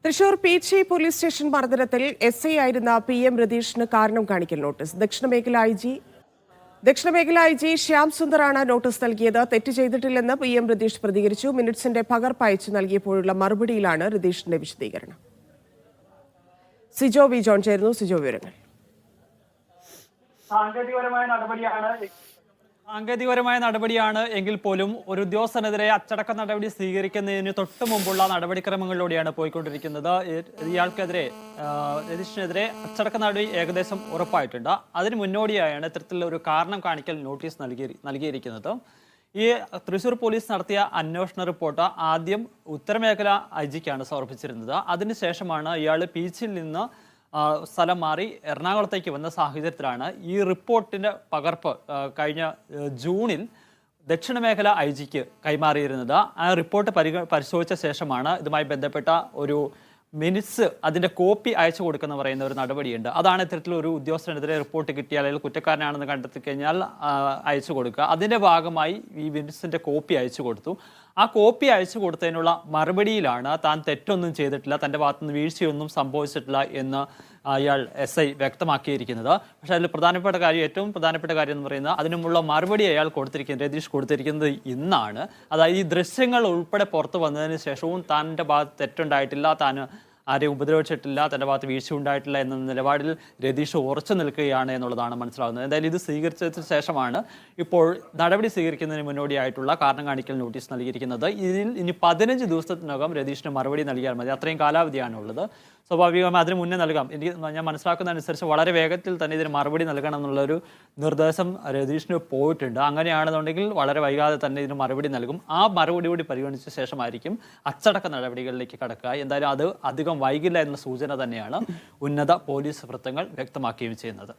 Thrissur Peechi police station മർദ്ദനത്തിൽ SI ആയിരുന്ന PM രതീഷിന് കാരണം കാണിക്കൽ നോട്ടീസ്. ദക്ഷിണ മേഖല ഐ ജി ശ്യാം സുന്ദറാണ് നോട്ടീസ് നൽകിയത്. തെറ്റ് ചെയ്തിട്ടില്ലെന്ന് PM രതീഷ് പ്രതികരിച്ചു. മിനിറ്റ്സിന്റെ പകർപ്പ് അയച്ചു നൽകിയപ്പോഴുള്ള മറുപടിയിലാണ് രതീഷിന്റെ വിശദീകരണം. സിജോ വി ജോൺ ചേരുന്നു. സിജോ, വിവരങ്ങൾ. സാങ്കേതികപരമായ നടപടിയാണ് എങ്കിൽ പോലും ഒരു ഉദ്യോഗസ്ഥനെതിരെ അച്ചടക്ക നടപടി സ്വീകരിക്കുന്നതിന് തൊട്ട് മുമ്പുള്ള നടപടിക്രമങ്ങളിലൂടെയാണ് പോയിക്കൊണ്ടിരിക്കുന്നത്. ഇയാൾക്കെതിരെ രതീഷിനെതിരെ അച്ചടക്ക നടപടി ഏകദേശം ഉറപ്പായിട്ടുണ്ട്. അതിന് മുന്നോടിയായാണ് ഇത്തരത്തിലുള്ള ഒരു കാരണം കാണിക്കൽ നോട്ടീസ് നൽകിയിരിക്കുന്നത്. ഈ തൃശൂർ പോലീസ് നടത്തിയ അന്വേഷണ റിപ്പോർട്ട് ആദ്യം ഉത്തരമേഖല IGക്കാണ് സമർപ്പിച്ചിരുന്നത്. അതിനുശേഷമാണ് ഇയാൾ പീച്ചിൽ നിന്ന് സ്ഥലം മാറി എറണാകുളത്തേക്ക് വന്ന സാഹചര്യത്തിലാണ് ഈ റിപ്പോർട്ടിൻ്റെ പകർപ്പ് കഴിഞ്ഞ ജൂണിൽ ദക്ഷിണ മേഖല IGക്ക് കൈമാറിയിരുന്നത്. ആ റിപ്പോർട്ട് പരിശോധിച്ച ശേഷമാണ് ഇതുമായി ബന്ധപ്പെട്ട ഒരു മിനിറ്റ്സ് അതിൻ്റെ കോപ്പി അയച്ചു കൊടുക്കുന്ന പറയുന്ന ഒരു നടപടിയുണ്ട്. അതാണ് ഇത്തരത്തിലൊരു ഉദ്യോഗസ്ഥനെതിരെ റിപ്പോർട്ട് കിട്ടിയാൽ അല്ലെങ്കിൽ കുറ്റക്കാരനാണെന്ന് കണ്ടെത്തി കഴിഞ്ഞാൽ അയച്ചു കൊടുക്കുക. അതിൻ്റെ ഭാഗമായി ഈ മിനിറ്റ്സിൻ്റെ കോപ്പി അയച്ചു കൊടുത്തു. ആ കോപ്പി അയച്ചു കൊടുത്തതിനുള്ള മറുപടിയിലാണ് താൻ തെറ്റൊന്നും ചെയ്തിട്ടില്ല, തൻ്റെ ഭാഗത്തുനിന്ന് വീഴ്ചയൊന്നും സംഭവിച്ചിട്ടില്ല എന്ന് അയാൾ SI വ്യക്തമാക്കിയിരിക്കുന്നത്. പക്ഷേ അതിൽ ഏറ്റവും പ്രധാനപ്പെട്ട കാര്യം എന്ന് പറയുന്നത് അതിനുമുള്ള മറുപടി അയാൾ രതീഷ് കൊടുത്തിരിക്കുന്നത് ഇന്നാണ്. അതായത് ഈ ദൃശ്യങ്ങൾ ഉൾപ്പെടെ പുറത്തു വന്നതിന് ശേഷവും തൻ്റെ ഭാഗത്ത് തെറ്റുണ്ടായിട്ടില്ല, താൻ ആരെയും ഉപദ്രവിച്ചിട്ടില്ല, തൻ്റെ ഭാഗത്ത് വീഴ്ച ഉണ്ടായിട്ടില്ല എന്ന നിലപാടിൽ രതീഷ് ഉറച്ചു നിൽക്കുകയാണ് എന്നുള്ളതാണ് മനസ്സിലാകുന്നത്. എന്തായാലും ഇത് സ്വീകരിച്ചതിന് ശേഷമാണ് ഇപ്പോൾ നടപടി സ്വീകരിക്കുന്നതിന് മുന്നോടിയായിട്ടുള്ള കാരണം കാണിക്കൽ നോട്ടീസ് നൽകിയിരിക്കുന്നത്. ഇതിൽ ഇനി 15 ദിവസത്തിനകം രതീഷിന് മറുപടി നൽകിയാൽ മതി. അത്രയും കാലാവധിയാണുള്ളത്. സ്വാഭാവികമായി അതിന് മുന്നേ നൽകാം. ഞാൻ മനസ്സിലാക്കുന്ന അനുസരിച്ച് വളരെ വേഗത്തിൽ തന്നെ ഇതിന് മറുപടി നൽകണം എന്നുള്ളൊരു നിർദ്ദേശം രതീഷിന് പോയിട്ടുണ്ട്. അങ്ങനെയാണെന്നുണ്ടെങ്കിൽ വളരെ വൈകാതെ തന്നെ ഇതിന് മറുപടി നൽകും. ആ മറുപടി കൂടി പരിഗണിച്ച ശേഷമായിരിക്കും അച്ചടക്ക നടപടികളിലേക്ക് കടക്കുക. എന്തായാലും അത് അധികം വൈകില്ല എന്ന സൂചന തന്നെയാണ് ഉന്നത പോലീസ് വൃത്തങ്ങൾ വ്യക്തമാക്കുകയും ചെയ്യുന്നത്.